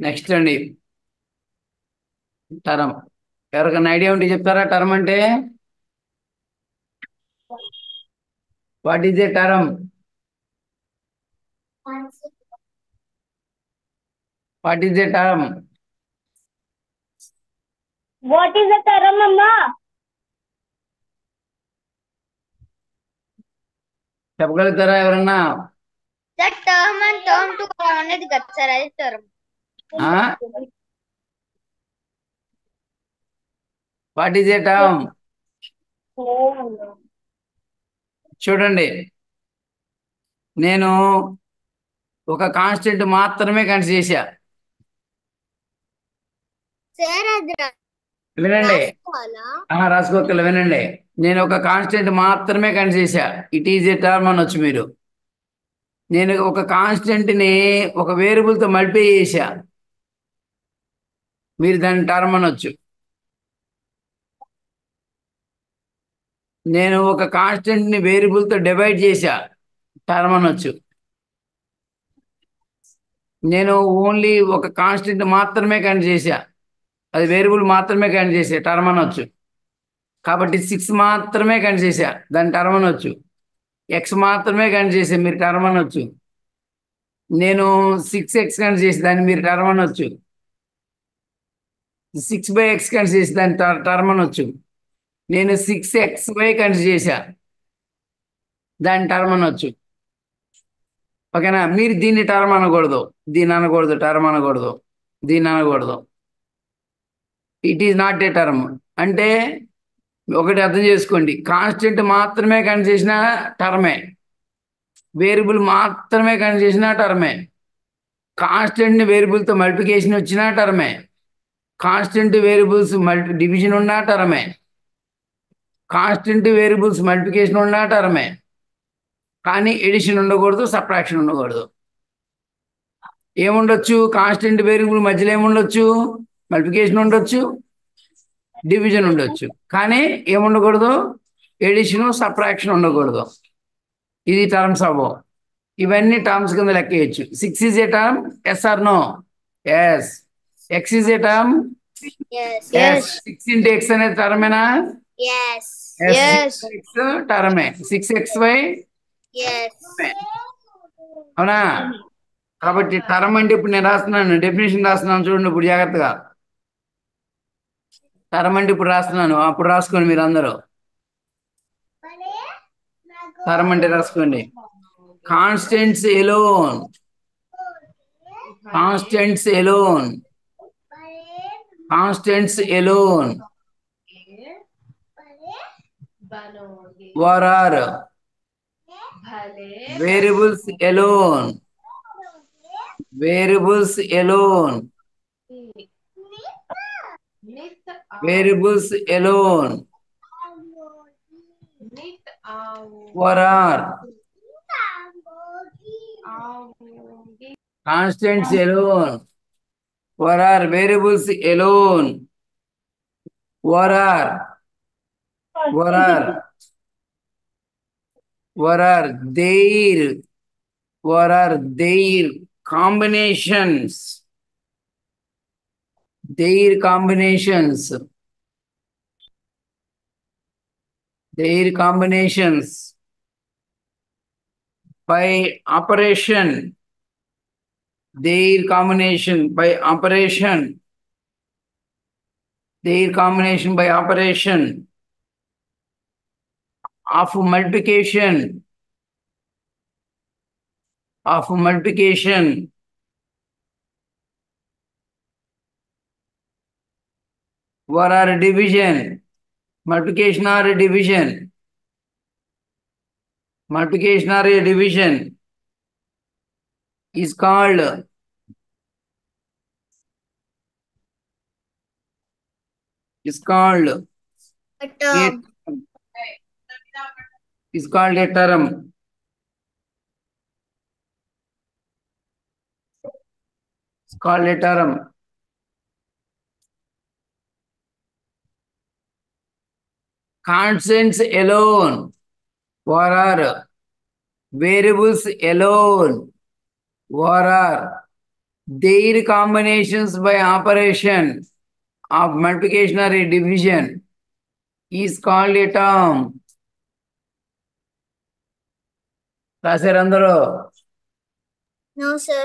Next అండి, term. ఎవరికైనా idea ఉంటే చెప్తారా? టర్మ్ అంటే what is a term? What is a term? What is the term, Mama? చెప్పగలుగుతారా ఎవరన్నా? The term and term to అనేది కదా సార్, అది term. What is a term? చూడండి, నేను ఒక కాన్స్టెంట్ మాత్రమే కన్సిడర్ చేశా. సార్ అది వినండి, రాసుకోవాలా? రాసుకోగల వినండి. నేను ఒక కాన్స్టెంట్ మాత్రమే కన్సిడర్ చేశా. ఇట్ ఈజ్ ఏ టర్మ్ అనొచ్చు మీరు. నేను ఒక కాన్స్టెంట్ని ఒక వేరియబుల్తో మల్టిప్లై చేశా, మీరు దాన్ని టర్మ్ అనొచ్చు. నేను ఒక కాన్స్టెంట్ని వేరియబుల్తో డివైడ్ చేశా, టర్మ్ అనొచ్చు. నేను ఓన్లీ ఒక కాన్స్టెంట్ మాత్రమే కన్సిడర్ చేశా, అది వేరియబుల్ మాత్రమే కన్సిడర్ చేశా, టర్మ్ అనొచ్చు. కాబట్టి 6 మాత్రమే కన్సిడర్ చేశా, దాన్ని టర్మ్ అనొచ్చు. ఎక్స్ మాత్రమే కన్సిడర్ చేశా, మీరు టర్మ్ అనొచ్చు. నేను 6x కన్సిడర్ చేసి దాన్ని మీరు టర్మ్ అనొచ్చు. 6/x కన్సిడర్ చేసి దాన్ని టర్మ్ అనొచ్చు. నేను 6xy కన్సిడర్ చేశా, దాన్ని టర్మ్ అనొచ్చు. ఓకేనా? మీరు దీన్ని టర్మ్ అనకూడదు, దీన్ని అనకూడదు, టర్మ్ అనకూడదు, దీన్ని అనకూడదు. It is not a term. అంటే ఒకటి అర్థం చేసుకోండి, కాన్స్టెంట్ మాత్రమే కన్సిడర్ చేసిన టర్మే, వేరియబుల్ మాత్రమే కన్సిడర్ చేసిన టర్మే, కాన్స్టెంట్ వేరియబుల్తో మల్టిప్లికేషన్ వచ్చినా టర్మే, కాన్స్టెంట్ వేరియబుల్స్ డివిజన్ ఉన్నా టర్మే, కాన్స్టెంట్ వేరియబుల్స్ మల్టిప్లికేషన్ ఉన్నా టర్మే. కానీ ఎడిషన్ ఉండకూడదు, సబ్ట్రాక్షన్ ఉండకూడదు. ఏముండొచ్చు? కాన్స్టెంట్ వేరియబుల్ మధ్యలో ఏముండొచ్చు? మల్టిప్లికేషన్ ఉండొచ్చు, డివిజన్ ఉండొచ్చు. కానీ ఏముండకూడదు? ఎడిషను, సబ్ట్రాక్షన్ ఉండకూడదు. ఇది టర్మ్స్ అవ్వవు. ఇవన్నీ టర్మ్స్ కింద లెక్కేయచ్చు. 6 is a term, yes or no? Yes. X is a term, Yes. Yes. 6x అనేది టర్మేనా? Yes. ఎస్. ఎక్స్ టర్మే, 6xy Yes. అవునా? కాబట్టి టర్మ్ అంటే ఇప్పుడు నేను రాస్తున్నాను, డెఫినేషన్ రాస్తున్నాను, చూడండి ఇప్పుడు జాగ్రత్తగా. టర్మ్ అంటే ఇప్పుడు రాస్తున్నాను, అప్పుడు రాసుకోండి మీరు అందరూ. టర్మ్ అంటే రాసుకోండి. Constants alone, constants alone, constants alone what are variables alone, variables alone, variables alone what are constants alone, what are variables alone, what are what are what are their what are their combinations, their combinations, their combinations by operation, their combination by operation, their combination by operation of multiplication, of multiplication what are division, multiplication or division, multiplication or a division is called is called A a term. is called a term. It's called a term. Constants alone, what are variables alone, what are their combinations by operation of multiplication or a division is called a term. రాశారు అందరూ? No, sir.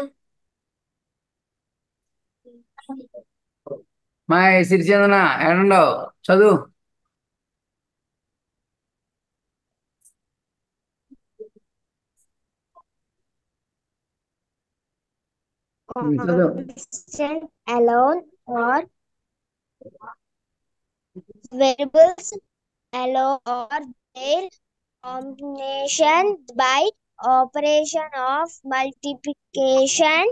మా సిరిచందన ఏడుండవు చదువు. చదువు. Constant alone or variables alone or their combination by operation of multiplication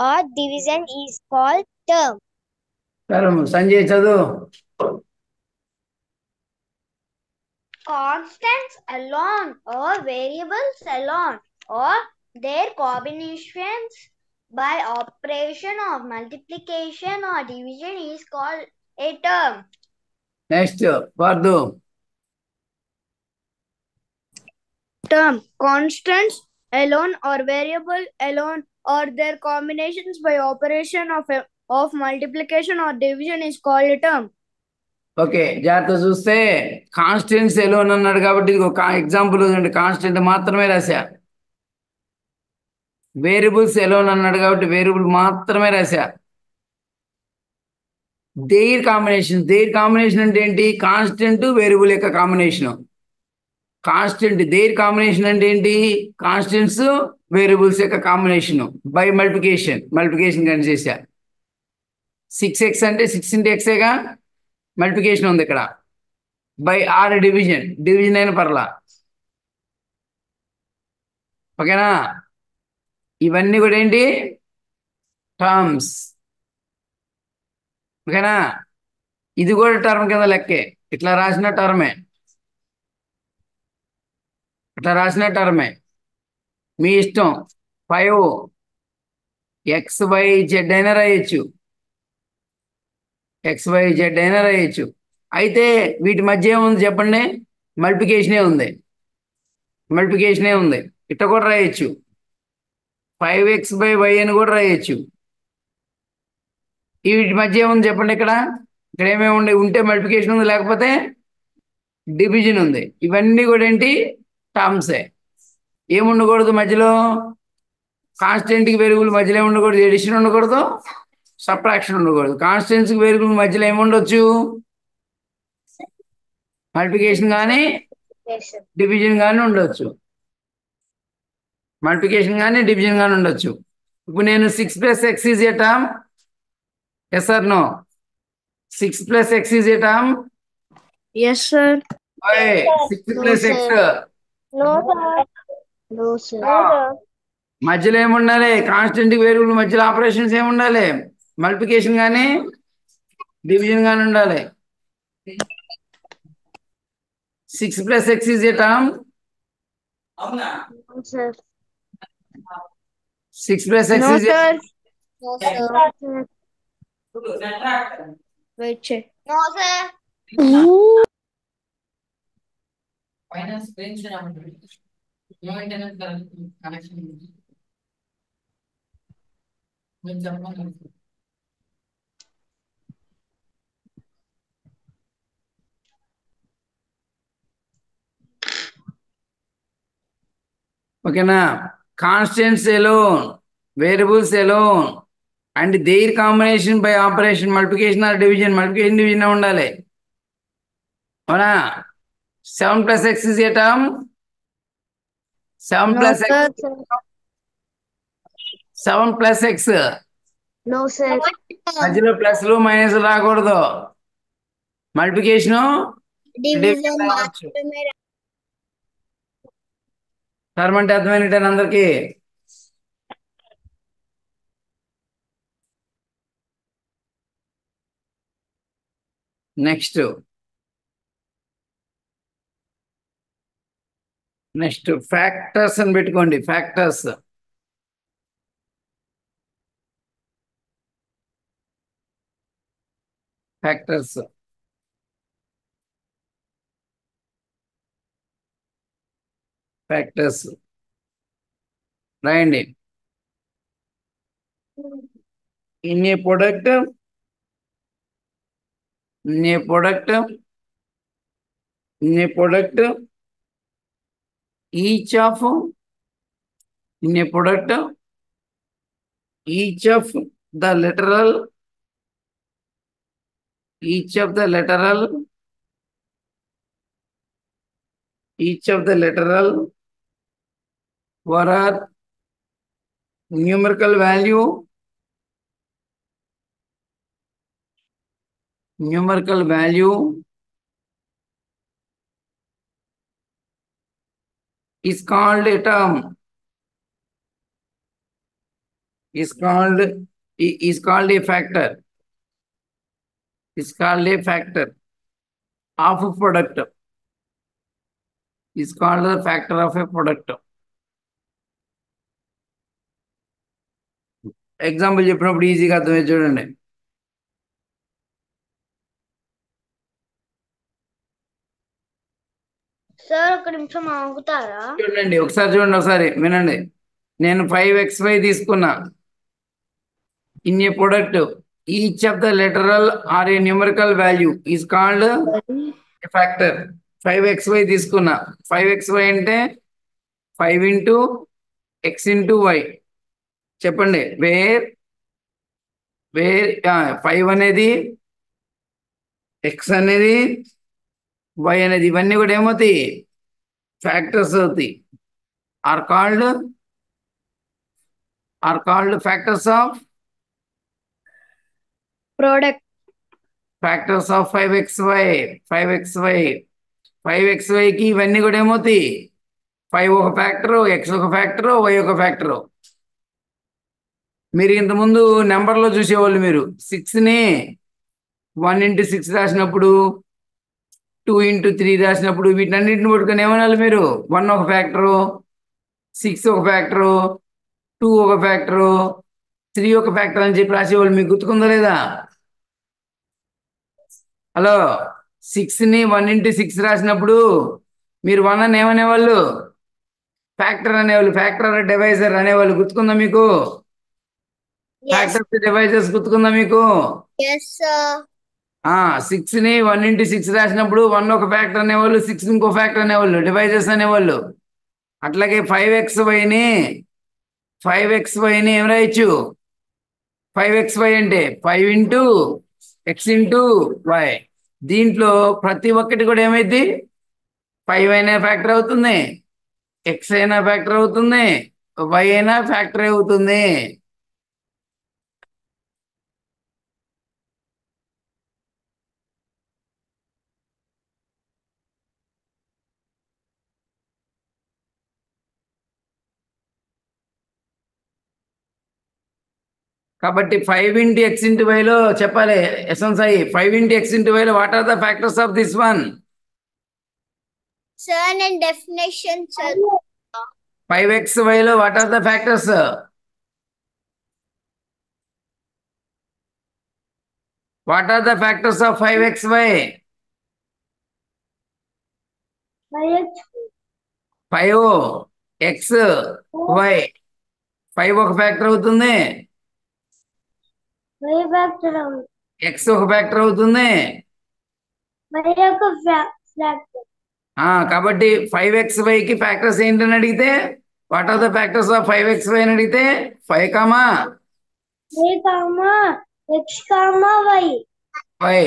or division is called term. Sanjay చదువు. Constants alone or variables alone or their combinations by operation of multiplication or division is called a term. Next word. Term. Constants alone or variable alone or their combinations by operation of multiplication or division is called a term. Okay, జాగ్రత్త చూస్తే constants alone అన్నాడు కాబట్టి ఇది ఒక example constant మాత్రమే రాశా. Variables alone అన్నాడు కాబట్టి variable మాత్రమే రాశా. దేర్ కాంబినేషన్ అంటే ఏంటి? కాన్స్టెంట్ వేరియబుల్ యొక్క కాంబినేషన్. కాన్స్టెంట్ దేర్ కాంబినేషన్ అంటే ఏంటి? కాన్స్టెంట్స్ వేరియబుల్స్ యొక్క కాంబినేషన్ బై మల్టిప్లికేషన్ కానీ చేశా. 6x అంటే 6 × xగా మల్టిప్లికేషన్ ఉంది ఇక్కడ. బై ఆర్ డివిజన్ అయిన పర్లా. ఓకేనా? ఇవన్నీ కూడా ఏంటి? టర్మ్స్. ఓకేనా? ఇది కూడా టర్మ్ కింద లెక్కే. ఇట్లా రాసిన టర్మే. మీ ఇష్టం. 5xyz అయినా రాయొచ్చు. XYZ అయినా రాయొచ్చు. అయితే వీటి మధ్య ఏముంది చెప్పండి? మల్టిప్లికేషనే ఉంది. ఇట్ట కూడా రాయొచ్చు. 5x/y అని కూడా రాయొచ్చు. వీటి మధ్య ఏముంది చెప్పండి? ఇక్కడ ఏమేమి ఉంటే మల్టిప్లికేషన్ ఉంది, లేకపోతే డివిజన్ ఉంది. ఇవన్నీ కూడా ఏంటి? టర్మ్సే. ఏముండకూడదు మధ్యలో? కాన్స్టెంట్కి వేరియబుల్ మధ్యలో ఏముండకూడదు? ఎడిషన్ ఉండకూడదు, సబ్ట్రాక్షన్ ఉండకూడదు. కాన్స్టెంట్స్కి వేరియబుల్ మధ్యలో ఏముండొచ్చు? మల్టిప్లికేషన్ కానీ డివిజన్ కానీ ఉండొచ్చు. ఇప్పుడు నేను 6 + x is a term. Yes or no? 6 + x is a term. Yes, sir. 6 + x. No, sir. No, sir. మధ్యలో ఏముండాలి? కాన్స్టెంట్ వేరియబుల్ మధ్యలో ఆపరేషన్స్ ఏముండాలి? మల్టిప్లికేషన్ కానీ డివిజన్ కానీ ఉండాలి. 6 + x is a term. No, sir. 6 + x No, is sir. No, sir. Wait, check. No, sir. ఓకేనా? Constants alone, variables alone and their combination by operation multiplication or division ఉండాలి. అవునా? 7 + x is a term. 7 No, + sir. x. 7 + x. No, sir. మధ్యలో ప్లస్లు మైనస్లు రాకూడదు. Multiplication Division మాత్రమే. Term అంటే అర్థమైనట్టు అందరికి. Next factors అని పెట్టుకోండి. ఫ్యాక్టర్స్ రాయండి. in a product, in a product, in a product, each of, in a product, each of the literal, each of the literal, each of the literal were numerical value, numerical value is called a term, is called a factor, is called a factor of a product, is called a factor of a product. Example చెప్పినప్పుడు ఈజీగా అర్థమయ్యే చూడండి. Sir ఒక నిమిషం ఆగుతారా? చూడండి ఒకసారి వినండి. నేను 5xy తీసుకున్నా. In a product each of the literal or a numerical value is called factor. 5xy తీసుకున్నా. 5xy అంటే 5 ఇంటూ x ఇంటూ y. చెప్పండి వేర్ 5 అనేది x అనేది y అనేది ఇవన్నీ కూడా ఏమవుతాయి? ఫ్యాక్టర్స్ అవుతాయి. Are called factors of Product. Factors of 5xy. 5xyకి ఇవన్నీ కూడా ఏమవుతాయి? 5 ఒక ఫ్యాక్టరు, x ఒక ఫ్యాక్టరు, y ఒక ఫ్యాక్టరు. మీరు ఇంతకుముందు నెంబర్లో చూసేవాళ్ళు. మీరు 6ని 1 ఇంటూ 6 రాసినప్పుడు, 2 ఇంటూ 3 రాసినప్పుడు వీటన్నిటిని పట్టుకొని ఏమనాలి మీరు? 1 ఒక ఫ్యాక్టరు, 6 ఒక ఫ్యాక్టరు, 2 ఒక ఫ్యాక్టరు, 3 ఒక ఫ్యాక్టర్ అని చెప్పి రాసేవాళ్ళు. మీకు గుర్తుకుందా లేదా? హలో, 6ని 1 ఇంటూ 6 రాసినప్పుడు మీరు 1 అని ఏమనేవాళ్ళు? ఫ్యాక్టర్ అనేవాళ్ళు. ఫ్యాక్టర్ డివైజర్ అనేవాళ్ళు. గుర్తుకుందా మీకు? ఫ్యాక్టర్స్ డివైజర్స్ గుర్తుకుందా మీకు? Yes, sir. 6ని 1 ఇంటూ 6 రాసినప్పుడు 1 ఒక ఫ్యాక్టర్ అనేవాళ్ళు, 6 ఇంకో ఫ్యాక్టర్ అనేవాళ్ళు, డివైజర్స్ అనేవాళ్ళు. అట్లాగే 5xyని ఏం రాయొచ్చు? 5xy అంటే 5 ఇంటూ x ఇంటూ y. దీంట్లో ప్రతి ఒక్కటి కూడా ఏమైంది? 5 అయినా ఫ్యాక్టర్ అవుతుంది, x అయినా ఫ్యాక్టర్ అవుతుంది, y అయినా ఫ్యాక్టర్ అవుతుంది. కాబట్టి 5 ఇంటూ x ఇంటూ వైలో చెప్పాలి. SN Sai, 5 into x into వైలో what are the factors of this one? Sir, and definition, sir. 5xyలో what are the factors? What are the factors of 5xy? 5 x y. 5 ఒక factor అవుతుంది, x ఒక factor అవుతుంది. కాబట్టి 5xyకి factors ఏంటని అడిగితే, what are the factors of 5xy అని అడిగితే 5, X, Y. y.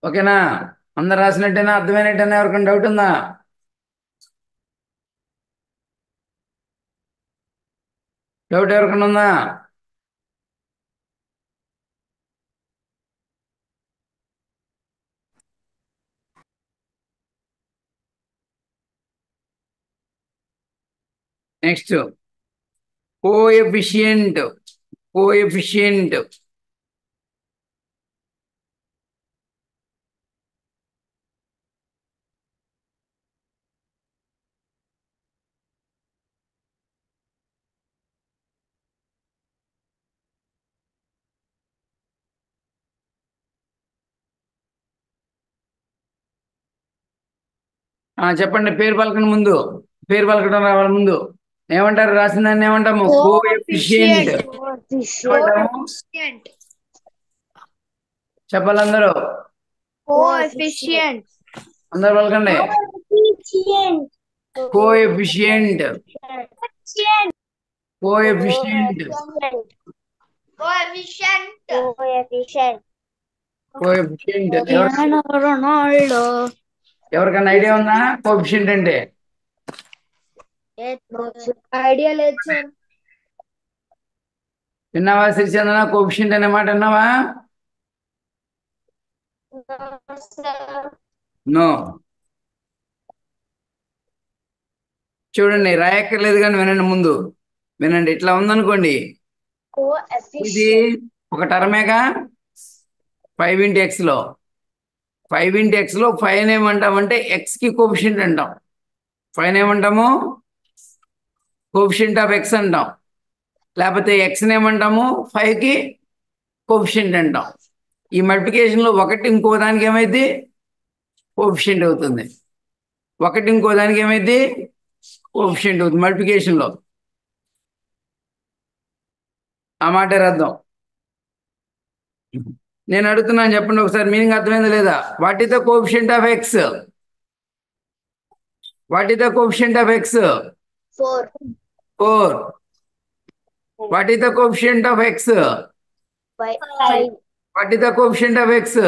ఓకేనా? అందరు రాసినట్టేనా? అర్థమైనట్టేనా? ఎవరికైనా డౌట్ ఉందా? డౌట్ ఎవరికైనా ఉందా? Next coefficient. చెప్పండి, పేరు పలకని ముందు, పేరు పలకడం రావాలి ముందు. ఏమంటారు? రాసిన దాన్ని ఏమంటాము? కోఎఫిషియంట్. ఏమంటాము? చెప్పాలి అందరూ, Coefficient. అందరు పలకండి. Coefficient, coefficient, coefficient. Ronaldo. ఎవరికన్నా ఐడియా ఉందా కోఎఫిషియంట్ అంటే? Idea లేదు సార్. విన్నావా శ్రీచందన? కోఎఫిషియంట్ అనే మాట విన్నావా? నో. చూడండి, రాయక్కర్లేదు కానీ వినండి ముందు, వినండి. ఇట్లా ఉందనుకోండి, ఇది ఒక టర్మేగా. 5 × x లో 5 × x లో 5 ఏమంటామంటే ఎక్స్కి కోఎఫిషియంట్ అంటాం. 5 ఏమంటాము? కోఎఫిషియంట్ ఆఫ్ ఎక్స్ అంటాం. లేకపోతే ఎక్స్ని ఏమంటాము? 5కి కోఎఫిషియంట్ అంటాం. ఈ మల్టిప్లికేషన్లో ఒకటి ఇంకో దానికి ఏమైంది? కోఎఫిషియంట్ అవుతుంది. ఒకటి ఇంకో దానికి ఏమైంది? కోఎఫిషియంట్ అవుతుంది మల్టిప్లికేషన్లో. ఆ మాట అర్థం. నేను అడుగుతున్నాను, చెప్పండి ఒకసారి, మీనింగ్ అర్థమైందా లేదా? What is the coefficient of X? What is the coefficient of X? 4. What is the coefficient of X? 5. What is the coefficient of X? 2.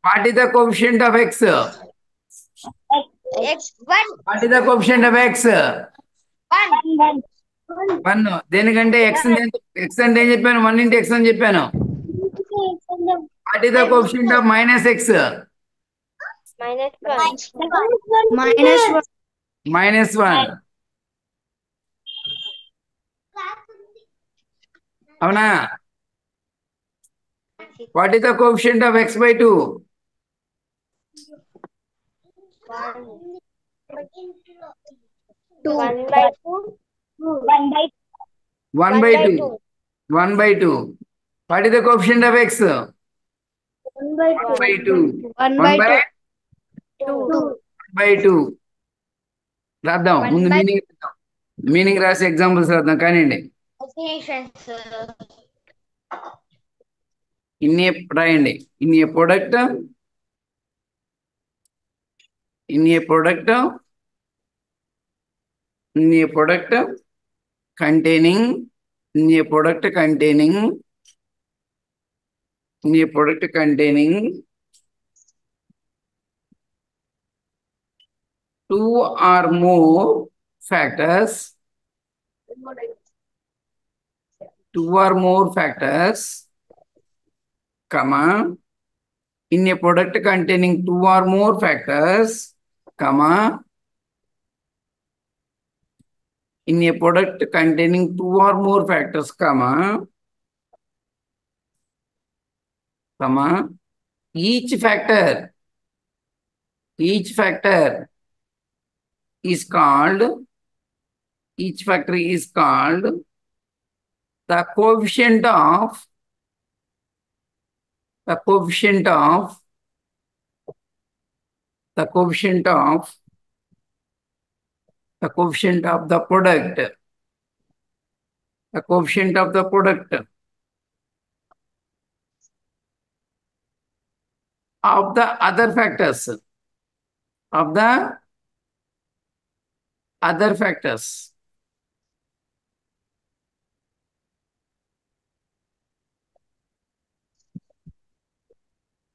What is the coefficient of X? What is the coefficient of X? 1. దేనికంటే X అంటే ఏం చెప్పాను? 1 × x అని చెప్పాను. What is the coefficient of minus X? -1. అవునా? What is the coefficient of x by 2? 1 by 2. 1 by 2. What is the coefficient of x? 1 by 2. 1 1 by 2. 1 by 2. రాద్దాం ముందు meaning రాసి ఎగ్జాంపుల్స్ రాద్దాం కానివ్వండి. ఇన్ని రాయండి. In a product containing two or more factors, comma, in a product containing 2 or more factors, comma, in a product containing 2 or more factors, comma, each factor is called the coefficient of the product, of the other factors,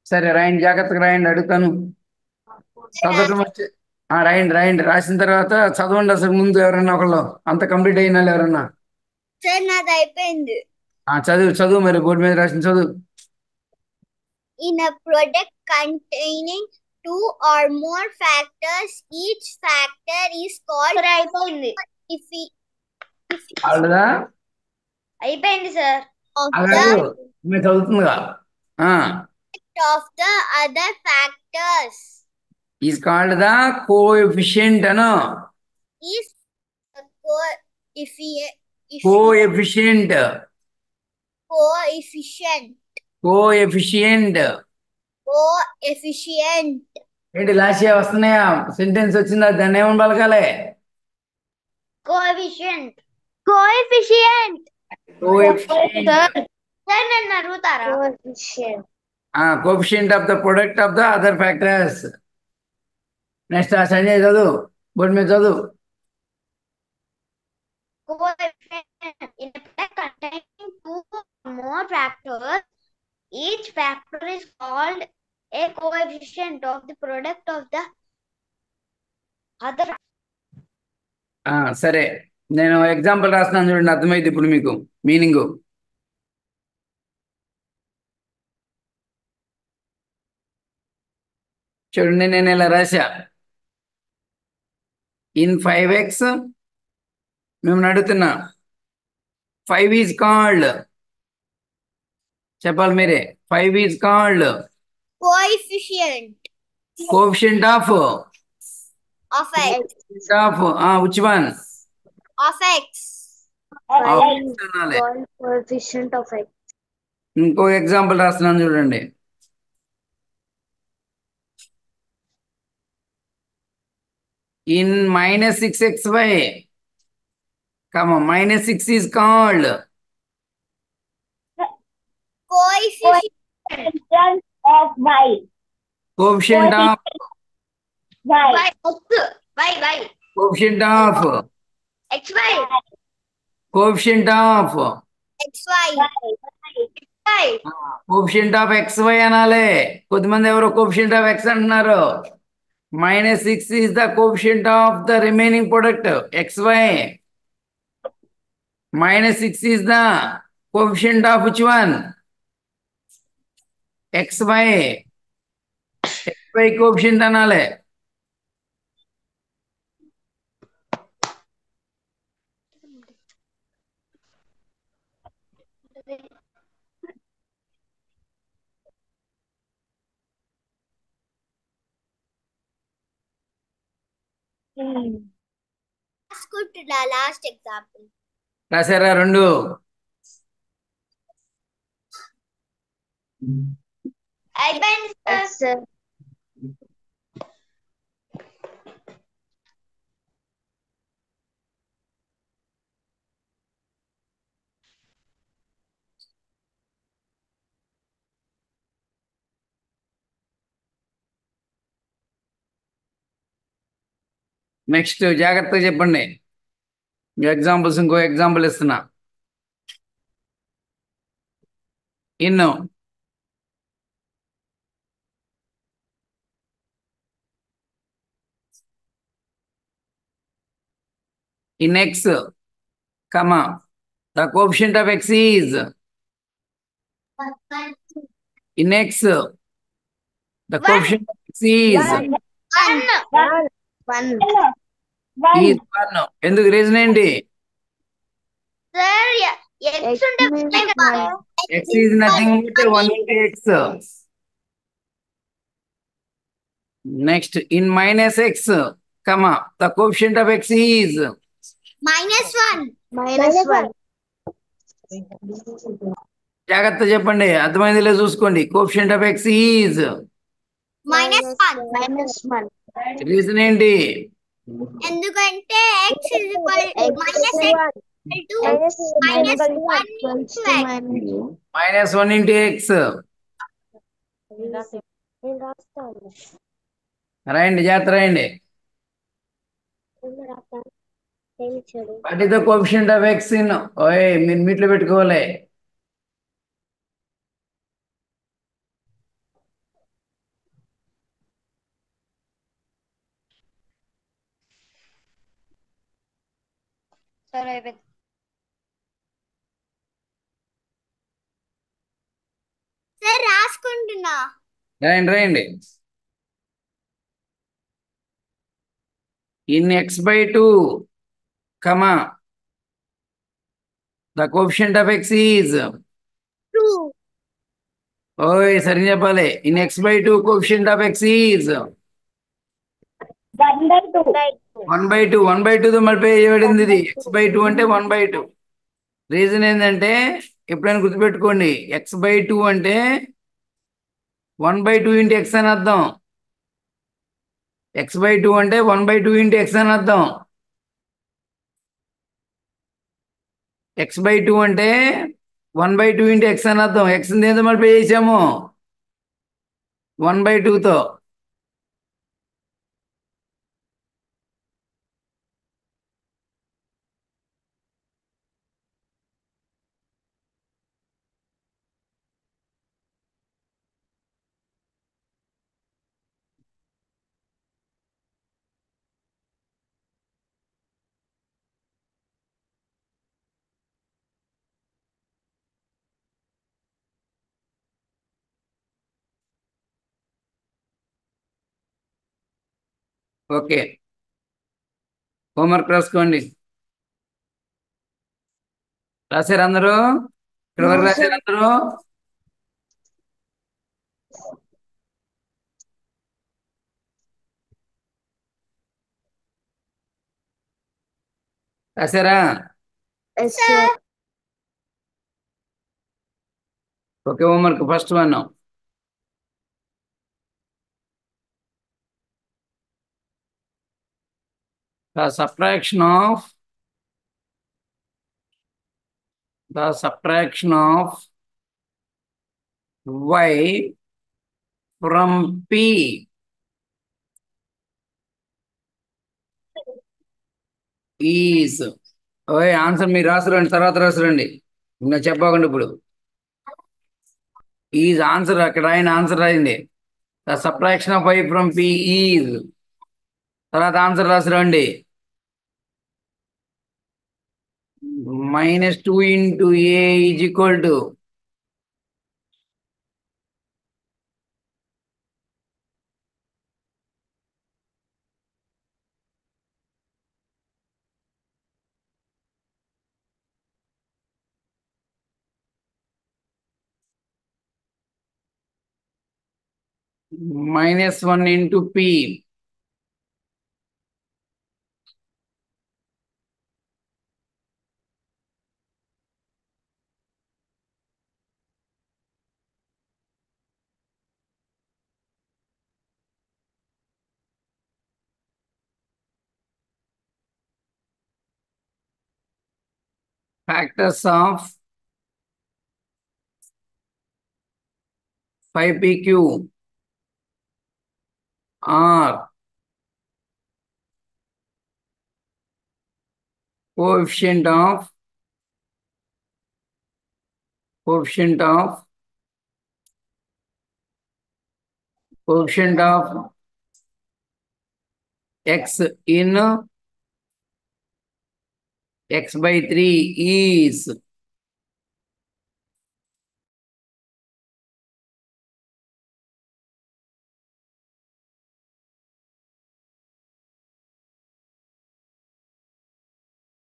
సరే రాయండి, జాగ్రత్తగా రాయండి, అడుగుతాను. చదవటం వచ్చి రాయండి. రాసిన తర్వాత చదవండి. అసలు ముందు ఎవరన్నా ఒకళ్ళు అంత కంప్లీట్ అయిన వాళ్ళు ఎవరన్నా? సార్ నాది అయిపోయింది. చదువు మరి, బోర్డు మీద రాసిన చదువు. In a product containing 2 or more factors, each factor is called అవుదా? అయిపోయింది సార్. అలాగే మీరు చదువుతుందిగా. of the other factors is called the coefficient. Anu is coefficient. coefficient. ఏంటి లాస్య వస్తున్నాయా? సెంటెన్స్ వచ్చిందా? దాన్ని ఏమని పలకాలి? Coefficient. Coefficient. కోఎఫిషియంట్. Sir, నన్ను అడుగుతారా? Coefficient. Coefficient of the product of the other factors. Next ఆ సంజయ్ చదువు, బోర్డు మీద చదువు. Coefficient in a product containing two or more factors. Each factor is called a coefficient of the product of the other. సరే, నేను example రాస్తున్నాను చూడండి, అర్థమైంది ఇప్పుడు మీకు మీనింగ్. చూడండి, నేను ఇలా రాశా. ఇన్ 5x మేము అడుగుతున్నా 5 ఈజ్ కాల్డ్, చెప్పాలి మీరే. 5 is called Coefficient coefficient of x. which one? Of x. అనాలి. Coefficient of x. ఇంకో ఎగ్జాంపుల్ రాస్తున్నాను చూడండి. In -6xy, -6 is called Coefficient of y. coefficient of Y. Y. coefficient of XY. coefficient of xy. Y. Coefficient of xy అనాలి. కొద్దిమంది ఎవరో coefficient of x అంటున్నారు. -6 is the coefficient of the remaining product xy. -6 is the coefficient of which one? xy. xy coefficient అనాలి. Let's go to the last example. రాశారా రెండు? అయిపోయింది sir. Next జాగ్రత్తగా చెప్పండి. ఎగ్జాంపుల్స్ ఇంకో ఎగ్జాంపుల్ ఇస్తున్నా. ఇన్ను in x, the coefficient of x is in x, the coefficient of x is 1. is 1. ఎందుకు reason ఏంటి? సార్ x ఉంటే x is nothing but 1 into x. Next, in -x, the coefficient of x is -1. జాగ్రత్త చెప్పండి, అర్థమైందిలే చూసుకోండి. Coefficient of x is -1. Reason ఏంటి? ఎందుకంటే x is equal to -1 into x. రాయండి, జాగ్రత్త రాయండి. What is the coefficient of x in? ఓయ్, మీరు మీట్లో పెట్టుకోవాలి. సార్ అయిపోయింది. సార్ రాసుకుంటున్నా. రాయండి. in x/2, the coefficient of x is 2. ఓయ్ సరిగ్గా చెప్పాలి. in x/2 coefficient of x is 1/2. 1/2తో మళ్ళీ చేయబడింది ఇది. x/2 అంటే 1/2. రీజన్ ఏంటంటే, ఎప్పుడైనా గుర్తుపెట్టుకోండి, x/2 అంటే 1/2 ఇంటూ ఎక్స్ అని అర్థం. x/2 అంటే 1/2 ఇంటూ ఎక్స్ అని అర్థం. x/2 అంటే 1/2 ఇంటూ ఎక్స్ అని అర్థం. ఎక్స్ దేంతో మల్టిప్లై చేసాము? 1/2తో. ఓకే, హోంవర్క్ రాసుకోండి. రాశారు అందరూ? ఇక్కడ వరకు రాశారు అందరూ? రాశారా? Okay, homework first one. The subtraction of y from p is. ఓయ్ ఆన్సర్ మీరు రాసురండి, తర్వాత రాసురండి, ఇంకా చెప్పకండి. ఇప్పుడు ఈజ్ ఆన్సర్ అక్కడ రాయండి, ఆన్సర్ రాయండి. The subtraction of y from p is. తర్వాత ఆన్సర్ రాసురండి. -2 into a is equal to -1 into p. Factors of 5pq are coefficient of x in x/3 is